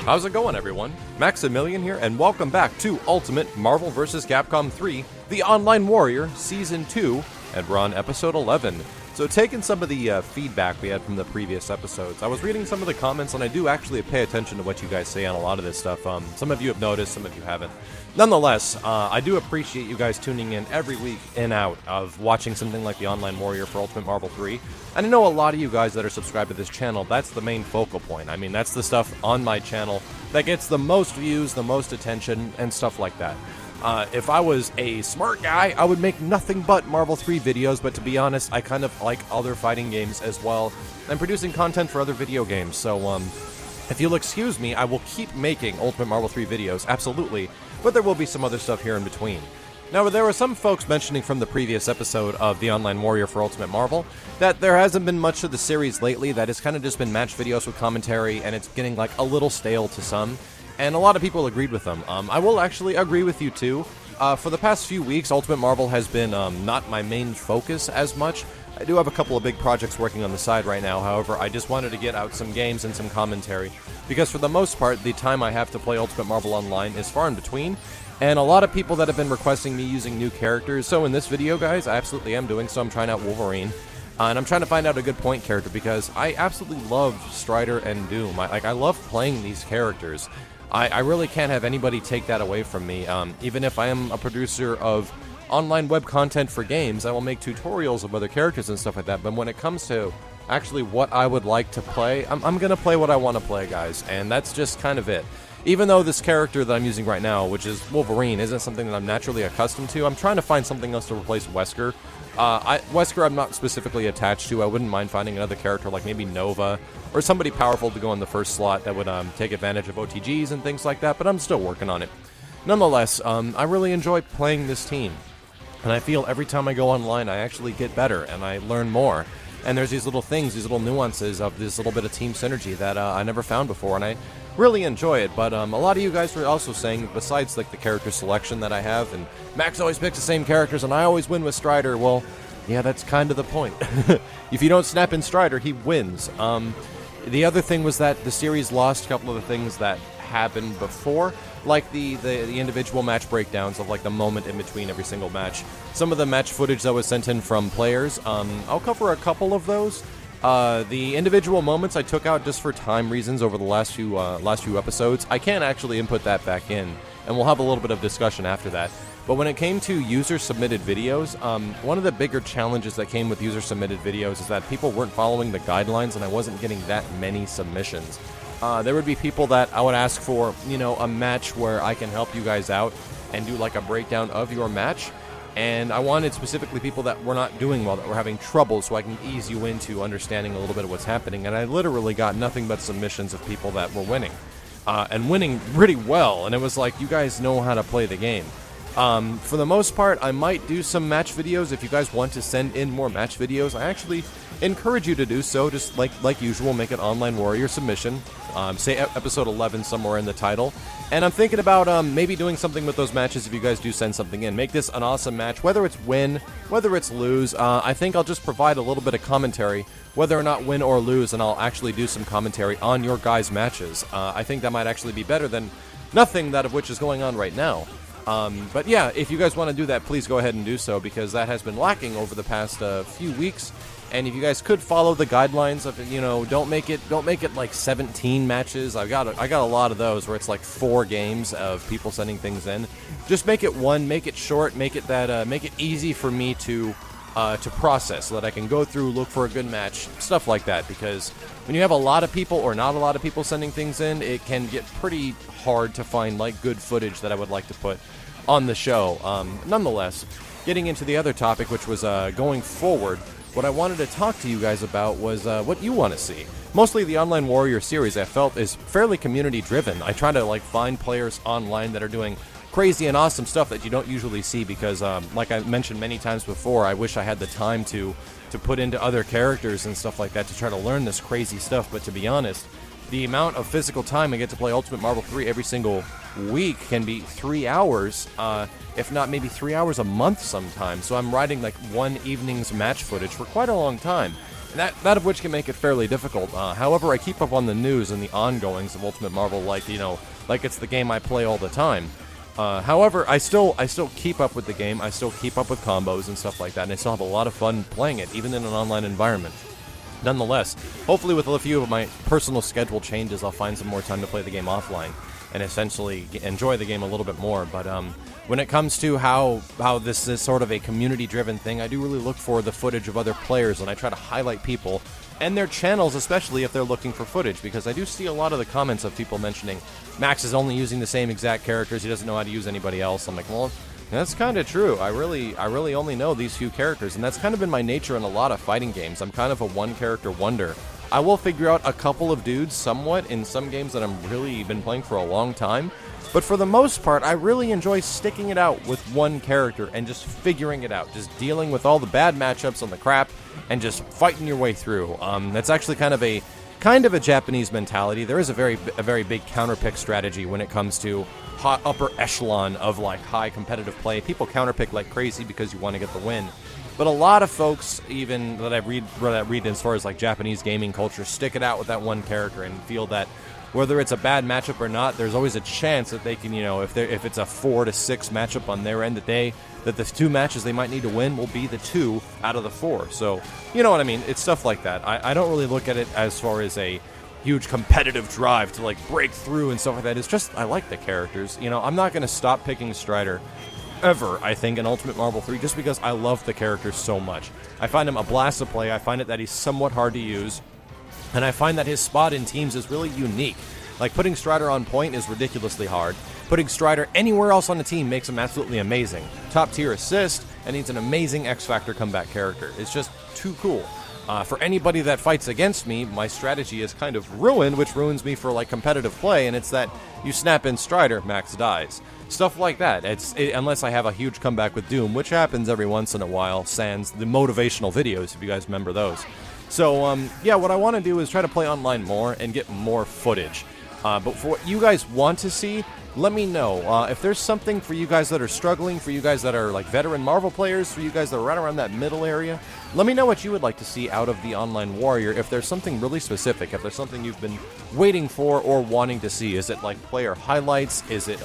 How's it going, everyone? Maximilian here, and welcome back to Ultimate Marvel vs. Capcom 3, The Online Warrior, Season 2, and we're on Episode 11. So taking some of the feedback we had from the previous episodes, I was reading some of the comments, and I do actually pay attention to what you guys say on a lot of this stuff. Some of you have noticed, some of you haven't. Nonetheless, I do appreciate you guys tuning in every week in out of watching something like The Online Warrior for Ultimate Marvel 3. And I know a lot of you guys that are subscribed to this channel, that's the main focal point. I mean, that's the stuff on my channel that gets the most views, the most attention, and stuff like that. If I was a smart guy, I would make nothing but Marvel 3 videos, but to be honest, I kind of like other fighting games as well. I'm producing content for other video games, so if you'll excuse me, I will keep making Ultimate Marvel 3 videos, absolutely, but there will be some other stuff here in between. Now, there were some folks mentioning from the previous episode of The Online Warrior for Ultimate Marvel that there hasn't been much of the series lately, that it's kind of just been match videos with commentary, and it's getting like a little stale to some. And a lot of people agreed with them. I will actually agree with you too. For the past few weeks, Ultimate Marvel has been not my main focus as much. I do have a couple of big projects working on the side right now, however, I just wanted to get out some games and some commentary, because for the most part, the time I have to play Ultimate Marvel Online is far in between, and a lot of people that have been requesting me using new characters, so in this video, guys, I absolutely am doing so. I'm trying out Wolverine. And I'm trying to find out a good point character, because I absolutely love Strider and Doom. I love playing these characters. I really can't have anybody take that away from me. Even if I am a producer of online web content for games, I will make tutorials of other characters and stuff like that, but when it comes to actually what I would like to play, I'm going to play what I want to play, guys, and that's just kind of it. Even though this character that I'm using right now, which is Wolverine, isn't something that I'm naturally accustomed to, I'm trying to find something else to replace Wesker. Wesker I'm not specifically attached to. I wouldn't mind finding another character like maybe Nova, or somebody powerful to go in the first slot that would take advantage of OTGs and things like that, but I'm still working on it. Nonetheless, I really enjoy playing this team, and I feel every time I go online I actually get better, and I learn more. And there's these little things, these little nuances of this little bit of team synergy that I never found before, and I really enjoy it. But a lot of you guys were also saying, besides like the character selection that I have, and Max always picks the same characters and I always win with Strider, well, yeah, that's kind of the point. If you don't snap in Strider, he wins. The other thing was that the series lost a couple of the things that happened before, like the individual match breakdowns of like the moment in between every single match. Some of the match footage that was sent in from players, I'll cover a couple of those. The individual moments I took out just for time reasons over the last few episodes. I can't actually input that back in, and we'll have a little bit of discussion after that. But when it came to user-submitted videos, one of the bigger challenges that came with user-submitted videos is that people weren't following the guidelines, and I wasn't getting that many submissions. There would be people that I would ask for, you know, a match where I can help you guys out and do like a breakdown of your match. And I wanted specifically people that were not doing well, that were having trouble, so I can ease you into understanding a little bit of what's happening. And I literally got nothing but submissions of people that were winning. And winning pretty well, and it was like, you guys know how to play the game. For the most part, I might do some match videos. If you guys want to send in more match videos, I actually encourage you to do so. Just like usual, make an Online Warrior submission. Say episode 11 somewhere in the title. And I'm thinking about maybe doing something with those matches if you guys do send something in. Make this an awesome match, whether it's win, whether it's lose. I think I'll just provide a little bit of commentary, whether or not win or lose, and I'll actually do some commentary on your guys' matches. I think that might actually be better than nothing, that of which is going on right now. But yeah, if you guys want to do that, please go ahead and do so, because that has been lacking over the past few weeks. And if you guys could follow the guidelines of, you know, don't make it like 17 matches. I got a lot of those where it's like 4 games of people sending things in. Just make it one, make it short, make it easy for me to process, so that I can go through, look for a good match, stuff like that. Because when you have a lot of people or not a lot of people sending things in, it can get pretty hard to find like good footage that I would like to put on the show. Nonetheless, getting into the other topic, which was going forward, what I wanted to talk to you guys about was what you want to see. Mostly the Online Warrior series, I felt, is fairly community driven. I try to like find players online that are doing crazy and awesome stuff that you don't usually see, because like I mentioned many times before, I wish I had the time to put into other characters and stuff like that to try to learn this crazy stuff. But to be honest, the amount of physical time I get to play Ultimate Marvel 3 every single week can be 3 hours, if not maybe 3 hours a month sometimes. So I'm writing like one evening's match footage for quite a long time. that of which can make it fairly difficult. However, I keep up on the news and the ongoings of Ultimate Marvel like it's the game I play all the time. However, I still keep up with the game. I still keep up with combos and stuff like that, and I still have a lot of fun playing it, even in an online environment. Nonetheless, hopefully with a few of my personal schedule changes, I'll find some more time to play the game offline and essentially enjoy the game a little bit more. But when it comes to how this is sort of a community-driven thing, I do really look for the footage of other players, and I try to highlight people and their channels, especially if they're looking for footage, because I do see a lot of the comments of people mentioning Max is only using the same exact characters, he doesn't know how to use anybody else. I'm like, well, that's kind of true. I really only know these few characters, and that's kind of been my nature in a lot of fighting games. I'm kind of a one-character wonder. I will figure out a couple of dudes somewhat in some games that I'm really been playing for a long time, but for the most part, I really enjoy sticking it out with one character and just figuring it out, just dealing with all the bad matchups on the crap and just fighting your way through. That's actually kind of a Japanese mentality. There is a very big counterpick strategy when it comes to upper echelon of like high competitive play. People counterpick like crazy because you want to get the win. But a lot of folks, even that I read as far as like Japanese gaming culture, stick it out with that one character and feel that whether it's a bad matchup or not, there's always a chance that they can, if it's a 4 to 6 matchup on their end, that the 2 matches they might need to win will be the 2 out of the 4. So, you know what I mean? It's stuff like that. I don't really look at it as far as a huge competitive drive to like break through and stuff like that. It's just I like the characters. I'm not going to stop picking Strider ever, I think, in Ultimate Marvel 3 just because I love the character so much. I find him a blast to play. I find that he's somewhat hard to use. And I find that his spot in teams is really unique. Like, putting Strider on point is ridiculously hard. Putting Strider anywhere else on the team makes him absolutely amazing. Top tier assist, and he's an amazing X-Factor comeback character. It's just too cool. For anybody that fights against me, my strategy is kind of ruined, which ruins me for like competitive play, and it's that you snap in Strider, Max dies. Stuff like that. Unless I have a huge comeback with Doom, which happens every once in a while, sans the motivational videos, if you guys remember those. So, yeah, what I want to do is try to play online more and get more footage. But for what you guys want to see, let me know. If there's something for you guys that are struggling, for you guys that are like veteran Marvel players, for you guys that are right around that middle area, let me know what you would like to see out of the Online Warrior. If there's something really specific, if there's something you've been waiting for or wanting to see. Is it like player highlights? Is it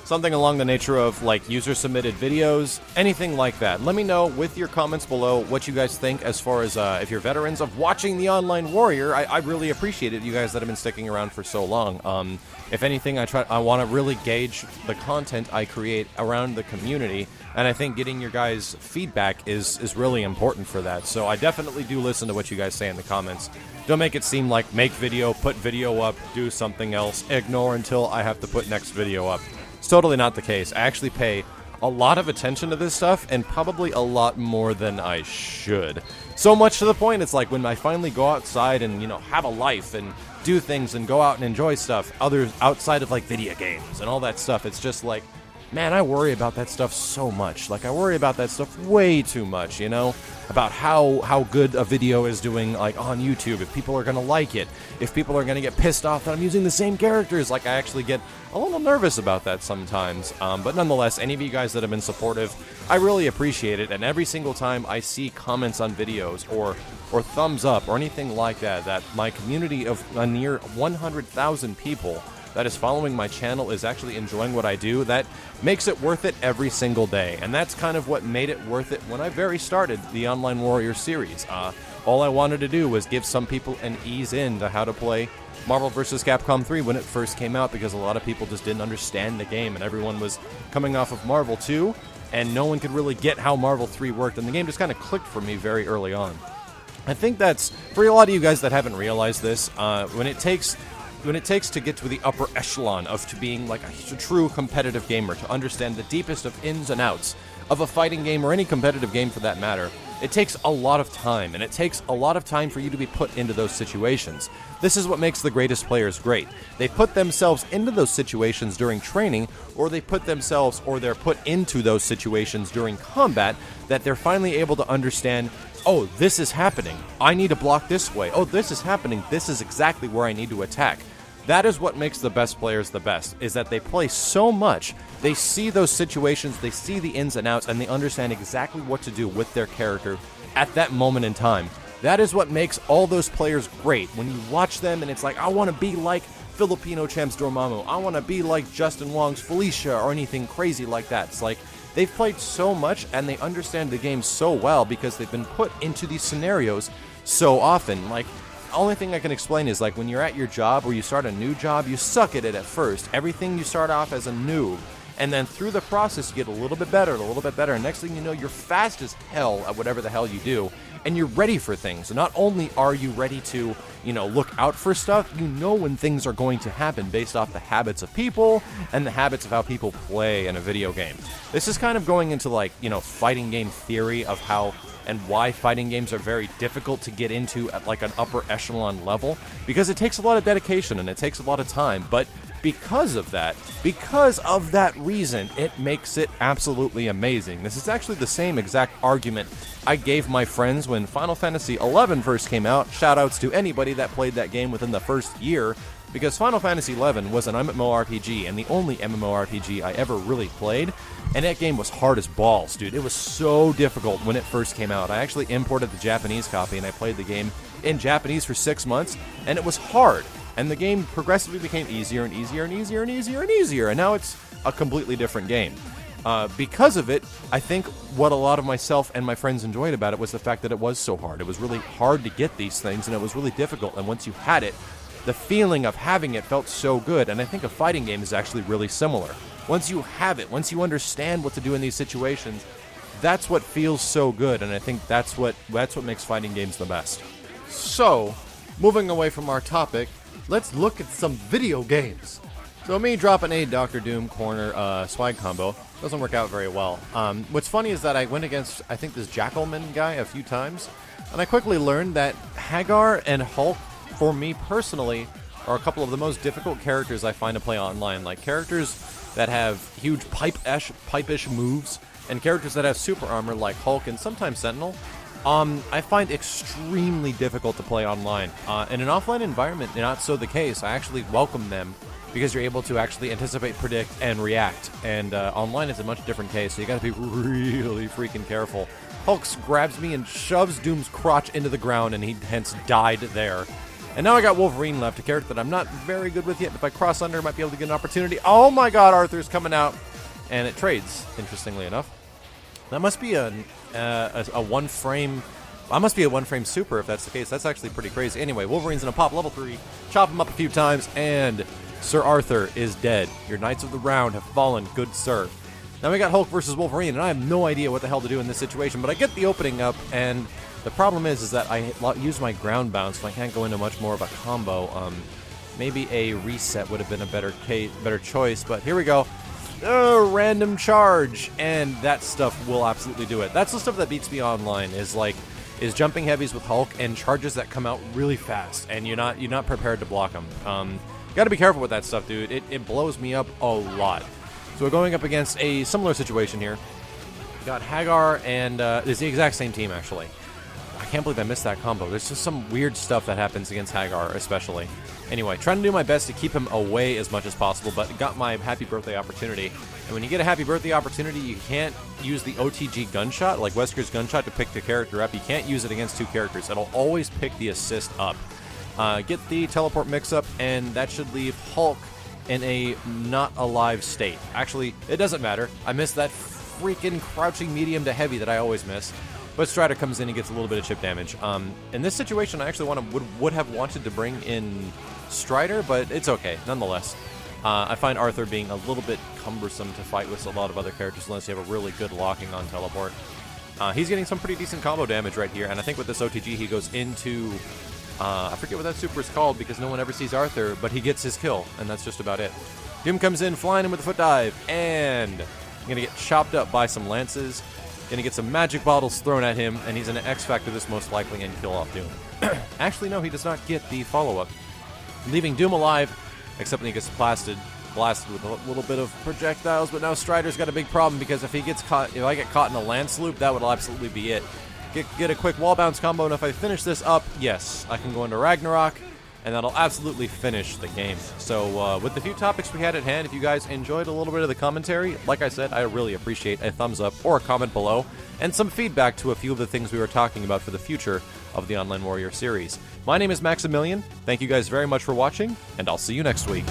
something along the nature of like user-submitted videos? Anything like that. Let me know with your comments below what you guys think as far as if you're veterans of watching the Online Warrior. I really appreciate it, you guys that have been sticking around for so long. If anything, I want to really gauge the content I create around the community, and I think getting your guys' feedback is really important for that. So I definitely do listen to what you guys say in the comments. Don't make it seem like make video, put video up, do something else, ignore until I have to put next video up. It's totally not the case. I actually pay a lot of attention to this stuff, and probably a lot more than I should. So much to the point, it's like when I finally go outside and, have a life and do things and go out and enjoy stuff, others outside of like video games and all that stuff, it's just like, man, I worry about that stuff so much. Like, I worry about that stuff way too much, about how good a video is doing, like, on YouTube, if people are going to like it, if people are going to get pissed off that I'm using the same characters. Like, I actually get a little nervous about that sometimes. But nonetheless, any of you guys that have been supportive, I really appreciate it. And every single time I see comments on videos or thumbs up or anything like that, that my community of a near 100,000 people that is following my channel is actually enjoying what I do, that makes it worth it every single day. And that's kind of what made it worth it when I very started the Online Warrior series. All I wanted to do was give some people an ease into how to play Marvel vs. Capcom 3 when it first came out, because a lot of people just didn't understand the game, and everyone was coming off of Marvel 2, and no one could really get how Marvel 3 worked, and the game just kind of clicked for me very early on. I think that's, for a lot of you guys that haven't realized this, when it takes to get to the upper echelon of to being like a true competitive gamer, to understand the deepest of ins and outs of a fighting game or any competitive game for that matter, it takes a lot of time, and it takes a lot of time for you to be put into those situations. This is what makes the greatest players great. They put themselves into those situations during training, or they put themselves, or they're put into those situations during combat, that they're finally able to understand, oh, this is happening, I need to block this way, oh, this is happening, this is exactly where I need to attack. That is what makes the best players the best, is that they play so much, they see those situations, they see the ins and outs, and they understand exactly what to do with their character at that moment in time. That is what makes all those players great. When you watch them and it's like, I want to be like Filipino Champs Dormammu, I want to be like Justin Wong's Felicia, or anything crazy like that. It's like, they've played so much and they understand the game so well because they've been put into these scenarios so often. Like, the only thing I can explain is like when you're at your job or you start a new job, you suck at it at first. Everything you start off as a noob. And then through the process, you get a little bit better, a little bit better. And next thing you know, you're fast as hell at whatever the hell you do. And you're ready for things. Not only are you ready to, look out for stuff, you know when things are going to happen based off the habits of people and the habits of how people play in a video game. This is kind of going into like, fighting game theory of how and why fighting games are very difficult to get into at like an upper echelon level, because it takes a lot of dedication and it takes a lot of time. But because of that reason, it makes it absolutely amazing. This is actually the same exact argument I gave my friends when Final Fantasy XI first came out. Shoutouts to anybody that played that game within the first year, because Final Fantasy XI was an MMORPG and the only MMORPG I ever really played, and that game was hard as balls, dude. It was so difficult when it first came out. I actually imported the Japanese copy and I played the game in Japanese for 6 months, and it was hard. And the game progressively became easier and easier and easier and easier and easier, and now it's a completely different game. Because of it, I think what a lot of myself and my friends enjoyed about it was the fact that it was so hard. It was really hard to get these things, and it was really difficult, and once you had it, the feeling of having it felt so good, and I think a fighting game is actually really similar. Once you have it, once you understand what to do in these situations, that's what feels so good, and I think that's what makes fighting games the best. So, moving away from our topic, let's look at some video games. So me dropping a Dr. Doom corner swag combo doesn't work out very well. What's funny is that I went against, I think, this Jackalman guy a few times, and I quickly learned that Hagar and Hulk, for me personally, are a couple of the most difficult characters I find to play online. Like characters that have huge pipe-ish moves, and characters that have super armor like Hulk and sometimes Sentinel. I find extremely difficult to play online. In an offline environment, not so the case. I actually welcome them because you're able to actually anticipate, predict, and react. And online is a much different case, so you gotta be really freaking careful. Hulk grabs me and shoves Doom's crotch into the ground, and he hence died there. And now I got Wolverine left, a character that I'm not very good with yet. If I cross under, I might be able to get an opportunity. Oh my god, Arthur's coming out. And it trades, interestingly enough. That must be a one-frame... I must be a one-frame super if that's the case. That's actually pretty crazy. Anyway, Wolverine's gonna pop level 3, chop him up a few times, and Sir Arthur is dead. Your Knights of the Round have fallen, good sir. Now we got Hulk versus Wolverine, and I have no idea what the hell to do in this situation, but I get the opening up, and the problem is that I use my ground bounce, so I can't go into much more of a combo. Maybe a reset would have been a better choice, but here we go. Random charge, and that stuff will absolutely do it. That's the stuff that beats me online, is jumping heavies with Hulk and charges that come out really fast, and you're not prepared to block them. Gotta be careful with that stuff, dude. It blows me up a lot. So we're going up against a similar situation here. We got Hagar, and it's the exact same team, actually. I can't believe I missed that combo. There's just some weird stuff that happens against Hagar, especially. Anyway, trying to do my best to keep him away as much as possible, but got my happy birthday opportunity. And when you get a happy birthday opportunity, you can't use the OTG gunshot, like Wesker's gunshot, to pick the character up. You can't use it against two characters. It'll always pick the assist up. Get the teleport mix-up, and that should leave Hulk in a not alive state. Actually, it doesn't matter. I missed that freaking crouching medium to heavy that I always miss. But Strider comes in and gets a little bit of chip damage. In this situation, I actually would have wanted to bring in Strider, but it's okay, nonetheless. I find Arthur being a little bit cumbersome to fight with a lot of other characters unless you have a really good locking on teleport. He's getting some pretty decent combo damage right here, and I think with this OTG he goes into... I forget what that super is called because no one ever sees Arthur, but he gets his kill, and that's just about it. Doom comes in, flying in with a foot dive, and gonna get chopped up by some lances. Gonna get some magic bottles thrown at him, and he's gonna X-Factor this most likely and kill off Doom. Actually, no, he does not get the follow-up, leaving Doom alive, except when he gets blasted with a little bit of projectiles. But now Strider's got a big problem because if I get caught in a lance loop, that would absolutely be it. Get a quick wall bounce combo, and if I finish this up, yes, I can go into Ragnarok, and that'll absolutely finish the game. So with the few topics we had at hand, if you guys enjoyed a little bit of the commentary, like I said, I really appreciate a thumbs up or a comment below, and some feedback to a few of the things we were talking about for the future of the Online Warrior series. My name is Maximilian. Thank you guys very much for watching, and I'll see you next week.